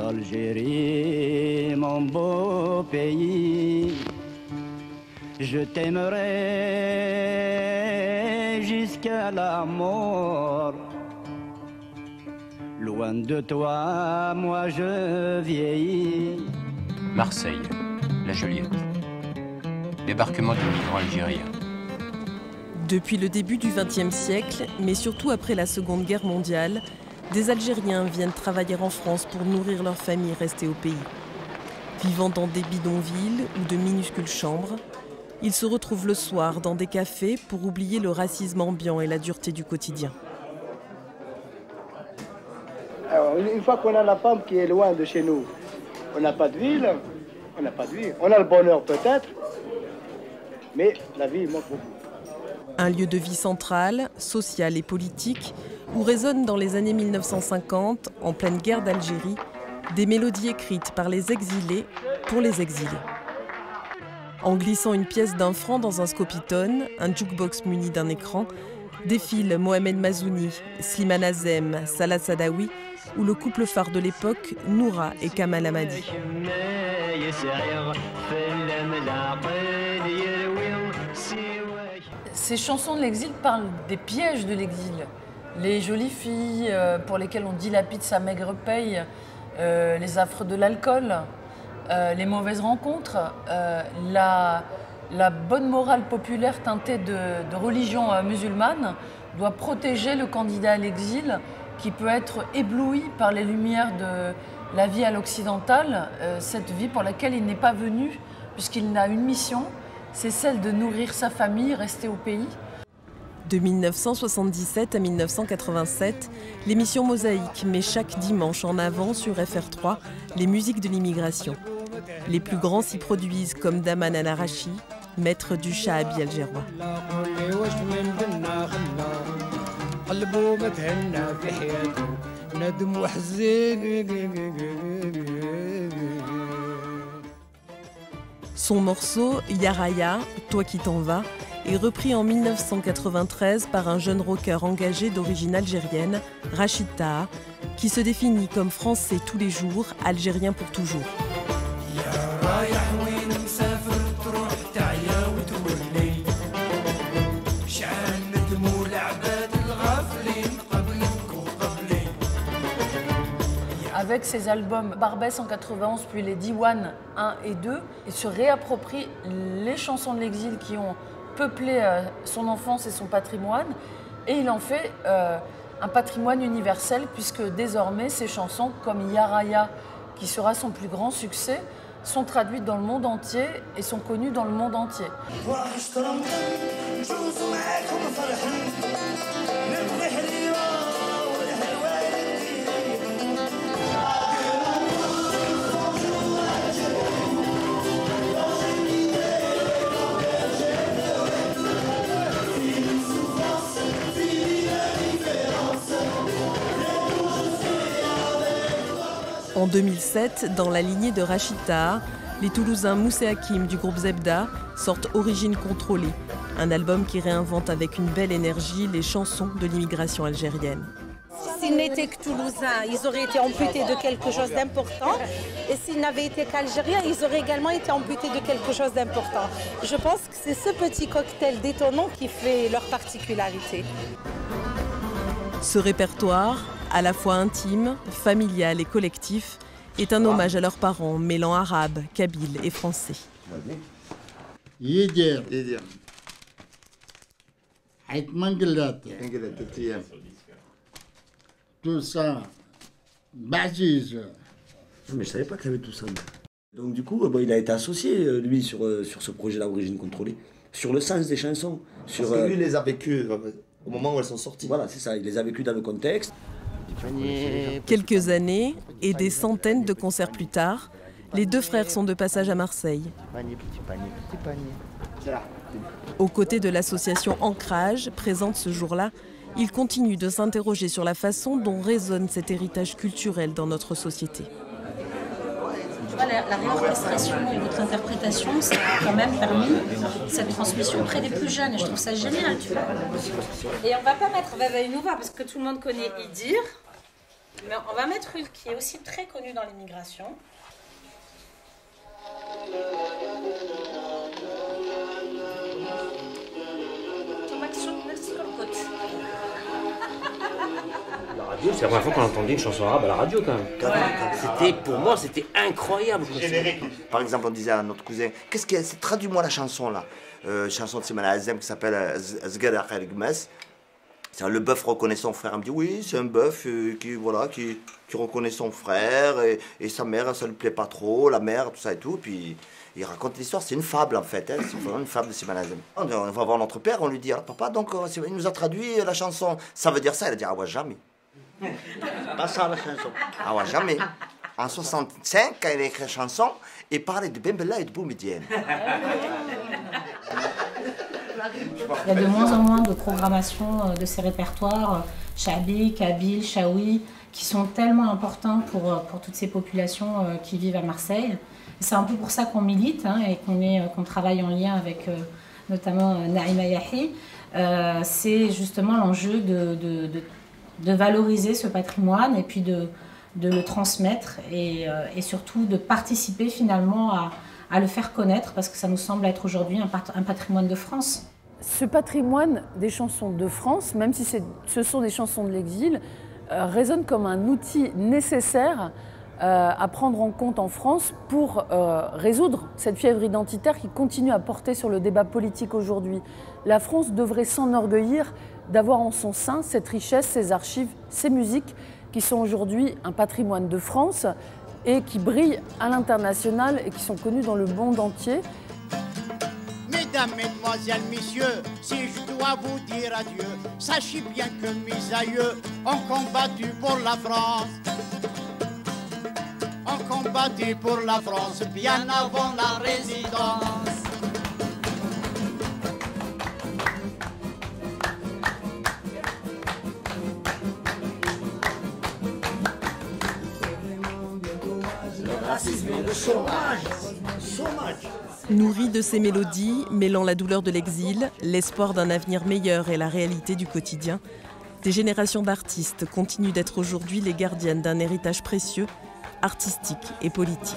Algérie, mon beau pays, je t'aimerai jusqu'à la mort. Loin de toi, moi je vieillis. Marseille, la Joliette. Débarquement de migrants algériens. Depuis le début du XXe siècle, mais surtout après la Seconde Guerre mondiale, des Algériens viennent travailler en France pour nourrir leurs familles restées au pays. Vivant dans des bidonvilles ou de minuscules chambres, ils se retrouvent le soir dans des cafés pour oublier le racisme ambiant et la dureté du quotidien. Alors, une fois qu'on a la femme qui est loin de chez nous, on n'a pas de ville, on n'a pas de vie. On a le bonheur peut-être, mais la vie manque beaucoup. Un lieu de vie central, social et politique, où résonnent dans les années 1950, en pleine guerre d'Algérie, des mélodies écrites par les exilés pour les exilés. En glissant une pièce d'1 franc dans un scopitone, un jukebox muni d'un écran, défilent Mohamed Mazouni, Slimane Azem, Salah Sadawi ou le couple phare de l'époque, Noura et Kamal Hamadi. Ces chansons de l'exil parlent des pièges de l'exil. Les jolies filles pour lesquelles on dilapide sa maigre paye, les affres de l'alcool, les mauvaises rencontres, la bonne morale populaire teintée de religion musulmane doit protéger le candidat à l'exil qui peut être ébloui par les lumières de la vie à l'occidentale, cette vie pour laquelle il n'est pas venu puisqu'il n'a une mission, c'est celle de nourrir sa famille, rester au pays. De 1977 à 1987, l'émission Mosaïque met chaque dimanche en avant sur FR3 les musiques de l'immigration. Les plus grands s'y produisent comme Daman Al-Arachi, maître du Shaabi algérois. Son morceau, Yaraya, Toi qui t'en vas, est repris en 1993 par un jeune rocker engagé d'origine algérienne, Rachid Taha, qui se définit comme français tous les jours, algérien pour toujours. Avec ses albums Barbès en 91 puis les Diwan 1 et 2, il se réapproprie les chansons de l'exil qui ont peuplé son enfance et son patrimoine et il en fait un patrimoine universel puisque désormais ces chansons comme Yaraya, qui sera son plus grand succès, sont traduites dans le monde entier et sont connues dans le monde entier. En 2007, dans la lignée de Rachid Taha, les Toulousains Moussé Hakim du groupe Zebda sortent Origine contrôlée, un album qui réinvente avec une belle énergie les chansons de l'immigration algérienne. S'ils n'étaient que Toulousains, ils auraient été amputés de quelque chose d'important. Et s'ils n'avaient été qu'Algériens, ils auraient également été amputés de quelque chose d'important. Je pense que c'est ce petit cocktail détonnant qui fait leur particularité. Ce répertoire, à la fois intime, familial et collectif, est un hommage à leurs parents mêlant arabe, kabyle et français. Tout ça, Baziz. Mais je savais pas qu'il y avait tout ça. Donc du coup, il a été associé, lui, sur ce projet-là, Origine contrôlée, sur le sens des chansons. Parce que lui, il les a vécues au moment où elles sont sorties. Voilà, c'est ça, il les a vécues dans le contexte. Quelques années et des centaines de concerts plus tard, les deux frères sont de passage à Marseille. Aux côtés de l'association Ancrage, présente ce jour-là, ils continuent de s'interroger sur la façon dont résonne cet héritage culturel dans notre société. La réorchestration et votre interprétation, ça a quand même permis cette transmission auprès des plus jeunes. Et je trouve ça génial, tu vois. Et on va pas mettre Vava Inouva parce que tout le monde connaît Idir. Mais on va mettre une qui est aussi très connue dans l'immigration. La radio, c'est la première fois qu'on entendait une chanson arabe à la radio quand même. Pour moi, c'était incroyable. Par exemple, on disait à notre cousin, qu'est-ce que c'est, traduis-moi la chanson là. Chanson de Simana Azem qui s'appelle Zgada Khair Gmes. C'est le bœuf reconnaît son frère. Il me dit oui, c'est un bœuf qui reconnaît son frère et sa mère, ça lui plaît pas trop, la mère, tout ça et tout. Puis il raconte l'histoire, c'est une fable en fait, hein, c'est vraiment une fable de Simana Azem. On va voir notre père, on lui dit, ah, papa, donc il nous a traduit la chanson, ça veut dire ça. Il a dit, ah ouais, jamais. Pas ça la chanson. Ah ouais, jamais. En 65, quand il a écrit la chanson, il parlait de Bembella et de Boumedienne. Il y a de moins en moins de programmation de ces répertoires, Chabi, Kabyle, Chaoui, qui sont tellement importants pour toutes ces populations qui vivent à Marseille. C'est un peu pour ça qu'on milite et qu'on travaille en lien avec notamment Naïma Yahi. C'est justement l'enjeu de valoriser ce patrimoine et puis de le transmettre et surtout de participer finalement à le faire connaître parce que ça nous semble être aujourd'hui un patrimoine de France. Ce patrimoine des chansons de France, même si ce sont des chansons de l'exil, résonne comme un outil nécessaire à prendre en compte en France pour résoudre cette fièvre identitaire qui continue à porter sur le débat politique aujourd'hui. La France devrait s'enorgueillir d'avoir en son sein cette richesse, ces archives, ces musiques qui sont aujourd'hui un patrimoine de France et qui brillent à l'international et qui sont connues dans le monde entier. Mesdames, mesdemoiselles, messieurs, si je dois vous dire adieu, sachez bien que mes aïeux ont combattu pour la France. Ont combattu pour la France bien avant la résidence. Le chômage. Nourri de ces mélodies, mêlant la douleur de l'exil, l'espoir d'un avenir meilleur et la réalité du quotidien, des générations d'artistes continuent d'être aujourd'hui les gardiennes d'un héritage précieux, artistique et politique.